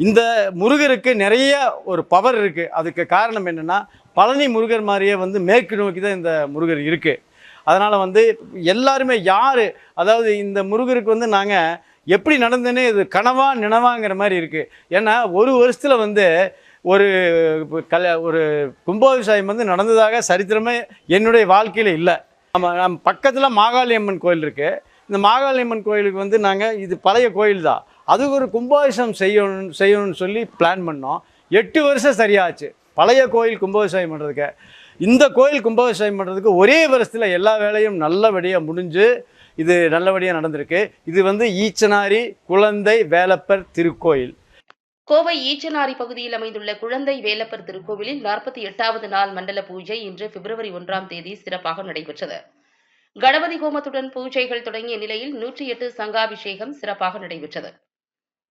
இந்த முருகருக்கு நிறைய ஒரு பவர் இருக்குது. அதுக்கு காரணம் என்னென்னா, பழனி முருகர் மாதிரியே வந்து மேற்கு நோக்கி தான் இந்த முருகர் இருக்குது. அதனால் வந்து எல்லாருமே யார், அதாவது இந்த முருகருக்கு வந்து நாங்கள் எப்படி நடந்ததுன்னே இது கனவா நினவாங்கிற மாதிரி இருக்குது. ஏன்னா ஒரு வருஷத்தில் வந்து ஒரு ஒரு கும்பாபிஷேகம் வந்து நடந்ததாக சரித்திரமே என்னுடைய வாழ்க்கையில் இல்லை. நம்ம பக்கத்தில் மாகாளியம்மன் கோயில் இருக்குது. இந்த மாகாளியம்மன் கோயிலுக்கு வந்து நாங்கள், இது பழைய கோயில் தான், அதுக்கு ஒரு கும்பாபிஷேகம் செய்யணும்னு சொல்லி பிளான் பண்ணோம். 8 வருஷம் சரியாச்சு பழைய கோயில் கும்பாபிஷேகம் பண்ணுறதுக்கு. இந்த கோயில் கும்பாபிஷேகம் பண்ணுறதுக்கு ஒரே வருஷத்தில் எல்லா வேலையும் நல்லபடியாக முடிஞ்சு இது நல்லபடியாக நடந்திருக்கு. இது வந்து ஈச்சனாரி குழந்தை வேலப்பர் திருக்கோயில். கோவை ஈச்சனாரி பகுதியில் அமைந்துள்ள குழந்தை வேலப்பர் திருக்கோவிலில் 48வது நாள் மண்டல பூஜை இன்று பிப்ரவரி 1ஆம் தேதி சிறப்பாக நடைபெற்றது. கணபதி ஹோமத்துடன் பூஜைகள் தொடங்கிய நிலையில் 108 சங்காபிஷேகம் சிறப்பாக நடைபெற்றது.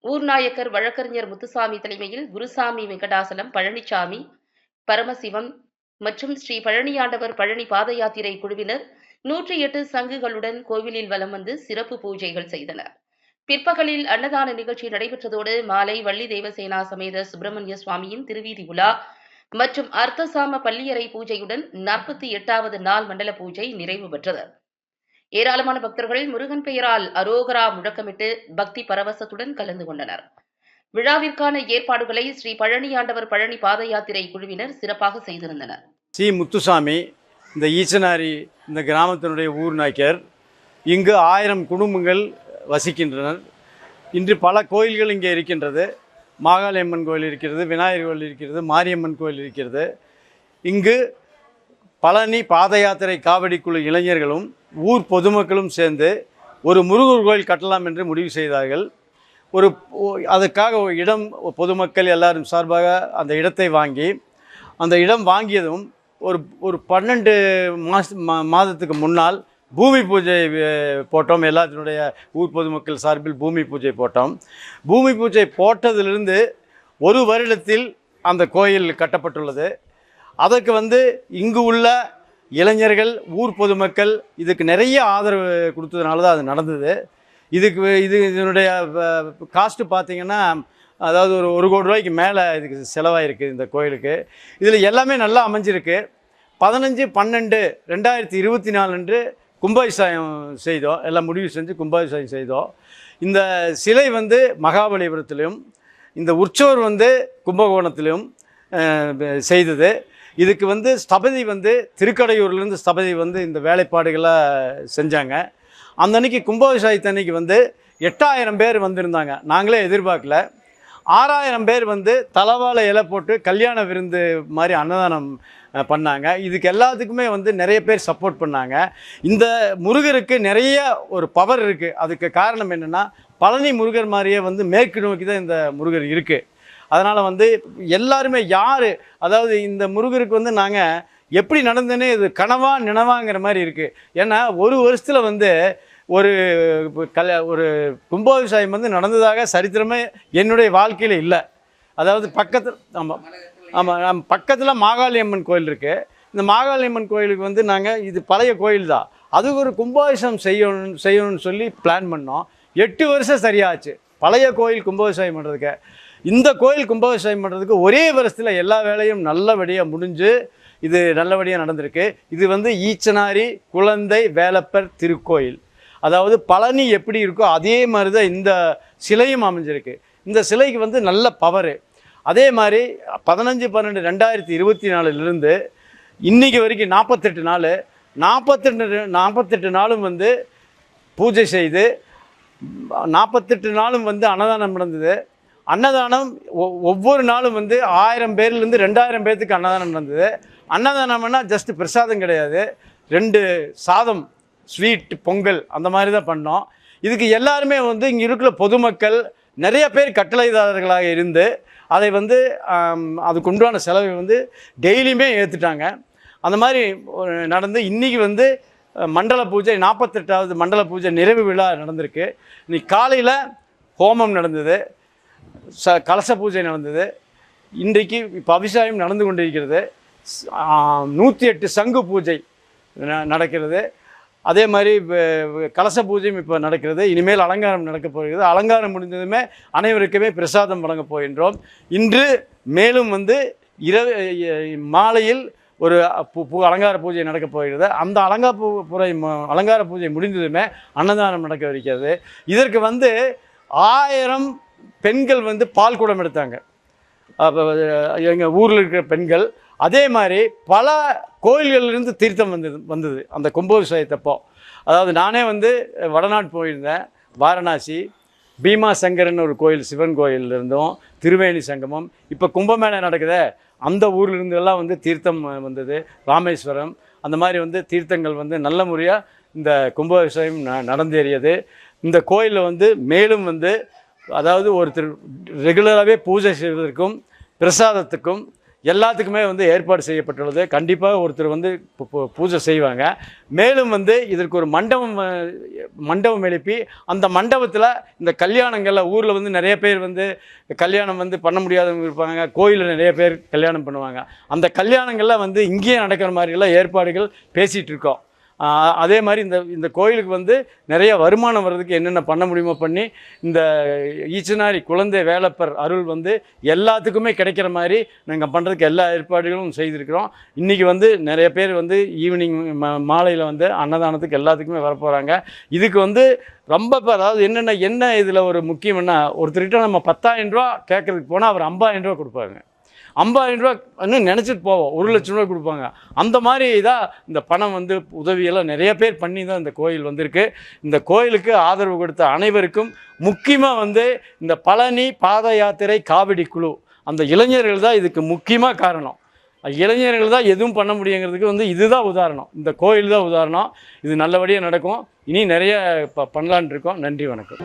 ஊர்நாயக்கர் வழக்கறிஞர் முத்துசாமி தலைமையில் குருசாமி வெங்கடாசலம், பழனிசாமி, பரமசிவம் மற்றும் ஸ்ரீ பழனியாண்டவர் பழனி பாத யாத்திரை குழுவினர் 108 சங்குகளுடன் கோவிலில் வலம் வந்து சிறப்பு பூஜைகள் செய்தனர். பிற்பகலில் அன்னதான நிகழ்ச்சி நடைபெற்றதோடு மாலை வள்ளி தேவசேனா சமேத சுப்பிரமணிய சுவாமியின் திருவீதி உலா மற்றும் அர்த்தசாம பள்ளியறை பூஜையுடன் 48வது நாள் மண்டல பூஜை நிறைவு பெற்றது. ஏராளமான பக்தர்கள் முருகன் பெயரால் அரோகரா முழக்கமிட்டு பக்தி பரவசத்துடன் கலந்து கொண்டனர். விழாவிற்கான ஏற்பாடுகளை ஸ்ரீ பழனியாண்டவர் பழனி பாத யாத்திரை குழுவினர் சிறப்பாக செய்திருந்தனர். சி முத்துசாமி இந்த ஈச்சனாரி இந்த கிராமத்தினுடைய ஊர் நாயக்கர். இங்கு 1000 குடும்பங்கள் வசிக்கின்றனர். இன்று பல கோயில்கள் இங்கே இருக்கின்றது. மாகாளியம்மன் கோயில் இருக்கிறது, விநாயகர் கோயில் இருக்கிறது, மாரியம்மன் கோயில் இருக்கிறது. இங்கு பழனி பாத யாத்திரை காவடி குழு இளைஞர்களும் ஊர் பொதுமக்களும் சேர்ந்து ஒரு முருகர் கோயில் கட்டலாம் என்று முடிவு செய்தார்கள். அதுக்காக ஒரு இடம் பொதுமக்கள் எல்லாரும் சார்பாக அந்த இடத்தை வாங்கி, அந்த இடம் வாங்கியதும் ஒரு 12 மாதத்துக்கு முன்னால் பூமி பூஜை போட்டோம். எல்லாத்தினுடைய ஊர் பொதுமக்கள் சார்பில் பூமி பூஜை போட்டோம். பூமி பூஜை போட்டதிலிருந்து ஒரு வருடத்தில் அந்த கோயில் கட்டப்பட்டுள்ளது. அதற்கு வந்து இங்கு உள்ள இளைஞர்கள், ஊர் பொதுமக்கள் இதுக்கு நிறைய ஆதரவு கொடுத்ததுனால தான் அது நடந்தது. இதனுடைய காஸ்ட்டு பார்த்திங்கன்னா, அதாவது ஒரு 1 கோடி ரூபாய்க்கு மேலே இதுக்கு செலவாயிருக்கு இந்த கோயிலுக்கு. இதில் எல்லாமே நல்லா அமைஞ்சிருக்கு. 15/12/2024 அன்று கும்பாபிஷேகம் செய்தோம். எல்லாம் முடிவு செஞ்சு கும்பாபிஷேகம் செய்தோம். இந்த சிலை வந்து மகாபலிபுரத்திலும், இந்த உற்சவர் வந்து கும்பகோணத்திலும் செய்தது. இதுக்கு வந்து ஸ்தபதி வந்து திருக்கடையூர்லேருந்து ஸ்தபதி வந்து இந்த வேலைப்பாடுகளை செஞ்சாங்க. அந்த அன்றைக்கி கும்பாபிஷேகத்தன்னைக்கு வந்து 8000 பேர் வந்திருந்தாங்க. நாங்களே எதிர்பார்க்கல. 6000 பேர் வந்து தலவாழை இலை போட்டு கல்யாண விருந்து மாதிரி அன்னதானம் பண்ணாங்க. இதுக்கு எல்லாத்துக்குமே வந்து நிறைய பேர் சப்போர்ட் பண்ணாங்க. இந்த முருகருக்கு நிறைய ஒரு பவர் இருக்குது. அதுக்கு காரணம் என்னென்னா, பழனி முருகர் மாதிரியே வந்து மேற்கு நோக்கி தான் இந்த முருகர் இருக்குது. அதனால் வந்து எல்லாருமே யார், அதாவது இந்த முருகருக்கு வந்து நாங்கள் எப்படி நடந்ததுன்னே இது கனவா நினவாங்கிற மாதிரி இருக்குது. ஏன்னா ஒரு வருஷத்தில் வந்து ஒரு கும்பாபிஷேகம் வந்து நடந்ததாக சரித்திரமே என்னுடைய வாழ்க்கையில் இல்லை. அதாவது பக்கத்தில் ஆமாம் பக்கத்தில் மாகாளியம்மன் கோயில் இருக்குது. இந்த மாகாளியம்மன் கோயிலுக்கு வந்து நாங்கள், இது பழைய கோயில் தான், அதுக்கு ஒரு கும்பாபிஷேகம் செய்யணும்னு சொல்லி பிளான் பண்ணோம். 8 வருஷம் சரியாச்சு பழைய கோயில் கும்பாபிஷேகம் பண்ணுறதுக்கு. இந்த கோயில் கும்பாபிஷேகம் பண்ணுறதுக்கு ஒரே வருஷத்தில் எல்லா வேலையும் நல்லபடியாக முடிஞ்சு இது நல்லபடியாக நடந்திருக்கு. இது வந்து ஈச்சனாரி குழந்தை வேலப்பர் திருக்கோயில். அதாவது பழனி எப்படி இருக்கோ அதே மாதிரி தான் இந்த சிலையும் அமைஞ்சிருக்கு. இந்த சிலைக்கு வந்து நல்ல பவரு. அதே மாதிரி 15/12/2024 இன்றைக்கி வரைக்கும் 48 நாள், 48 நாளும் வந்து பூஜை செய்து 48 நாளும் வந்து அன்னதானம் நடந்தது. அன்னதானம் ஒவ்வொரு நாளும் வந்து 1000 பேர்லேருந்து 2000 பேர்த்துக்கு அன்னதானம் நடந்தது. அன்னதானம்னா ஜஸ்ட் பிரசாதம் கிடையாது, 2 சாதம், ஸ்வீட், பொங்கல் அந்த மாதிரி தான் பண்ணோம். இதுக்கு எல்லாருமே வந்து இங்கே இருக்கிற பொதுமக்கள் நிறைய பேர் கட்டளைதாரர்களாக இருந்து அதை வந்து அதுக்கு உண்டான செலவை வந்து டெய்லியுமே ஏற்றுட்டாங்க. அந்த மாதிரி நடந்து இன்றைக்கி வந்து மண்டல பூஜை 48வது மண்டல பூஜை நிறைவு விழா நடந்திருக்கு. இன்றைக்கி காலையில் ஹோமம் நடந்தது, கலச பூஜை நடந்தது. இன்றைக்கு இப்போ அபிஷேகம் நடந்து கொண்டிருக்கிறது. 108 சங்கு பூஜை நடக்கிறது. அதே மாதிரி கலச பூஜையும் இப்போ நடக்கிறது. இனிமேல் அலங்காரம் நடக்கப் போகிறது. அலங்காரம் முடிந்ததுமே அனைவருக்குமே பிரசாதம் வழங்கப் போகின்றோம். இன்று மேலும் வந்து மாலையில் ஒரு அலங்கார பூஜை நடக்கப் போகிறது. அந்த அலங்கார பூஜை முடிந்ததுமே அன்னதானம் நடக்க இருக்கிறது. இதற்கு வந்து 1000 பெண்கள் வந்து பால் குடம் எடுத்தாங்க, எங்கள் ஊரில் இருக்கிற பெண்கள். அதே மாதிரி பல கோயில்களிலிருந்து தீர்த்தம் வந்தது அந்த கும்பாபிஷேகத்தப்போ. அதாவது நானே வந்து வடநாடு போயிருந்தேன். வாரணாசி பீமா சங்கரன் ஒரு கோயில், சிவன் கோயில் இருந்தோம். திருவேணி சங்கமம். இப்போ கும்பமேளா நடக்குதே, அந்த ஊர்லேருந்து எல்லாம் வந்து தீர்த்தம் வந்தது. ராமேஸ்வரம், அந்த மாதிரி வந்து தீர்த்தங்கள் வந்து நல்ல முறையாக இந்த கும்பாபிஷேகம் நடந்தேறியது. இந்த கோயிலில் வந்து மேலும் வந்து அதாவது ஒருத்தர் ரெகுலராகவே பூஜை செய்வதற்கும் பிரசாதத்துக்கும் எல்லாத்துக்குமே வந்து ஏற்பாடு செய்யப்பட்டுள்ளது. கண்டிப்பாக ஒருத்தர் வந்து பூஜை செய்வாங்க. மேலும் வந்து இதற்கு ஒரு மண்டபம் எழுப்பி அந்த மண்டபத்தில் இந்த கல்யாணங்களில் ஊரில் வந்து நிறைய பேர் வந்து கல்யாணம் வந்து பண்ண முடியாதவங்க இருப்பாங்க. கோயிலில் நிறைய பேர் கல்யாணம் பண்ணுவாங்க. அந்த கல்யாணங்களில் வந்து இங்கேயே நடக்கிற மாதிரிலாம் ஏற்பாடுகள் பேசிகிட்டு இருக்கோம். அதே மாதிரி இந்த கோயிலுக்கு வந்து நிறைய வருமானம் வர்றதுக்கு என்னென்ன பண்ண முடியுமோ பண்ணி இந்த ஈச்சனாரி குழந்தை வேலப்பர் அருள் வந்து எல்லாத்துக்குமே கிடைக்கிற மாதிரி நாங்கள் பண்ணுறதுக்கு எல்லா ஏற்பாடுகளும் செய்திருக்கிறோம். இன்றைக்கி வந்து நிறைய பேர் வந்து ஈவினிங் மாலையில் வந்து அன்னதானத்துக்கு எல்லாத்துக்குமே வரப்போகிறாங்க. இதுக்கு வந்து ரொம்ப அதாவது என்ன இதில் ஒரு முக்கியம்னா, ஒருத்தர்கிட்ட நம்ம 10,000 ரூபா கேட்குறதுக்கு போனால் அவர் 50,000 ரூபா கொடுப்பாங்க. 50,000 ரூபா இன்னும் நினச்சிட்டு போவோம், 1,00,000 ரூபா கொடுப்பாங்க. அந்த மாதிரி தான் இந்த பணம் வந்து உதவியெல்லாம் நிறைய பேர் பண்ணி தான் இந்த கோயில் வந்திருக்கு. இந்த கோயிலுக்கு ஆதரவு கொடுத்த அனைவருக்கும், முக்கியமாக வந்து இந்த பழனி பாத யாத்திரை காவடி குழு அந்த இளைஞர்கள் தான் இதுக்கு முக்கியமாக காரணம். இளைஞர்கள் தான் எதுவும் பண்ண முடியுங்கிறதுக்கு வந்து இதுதான் உதாரணம். இந்த கோயில் தான் உதாரணம். இது நல்லபடியாக நடக்கும். இனி நிறைய பண்ணலான் இருக்கோம். நன்றி, வணக்கம்.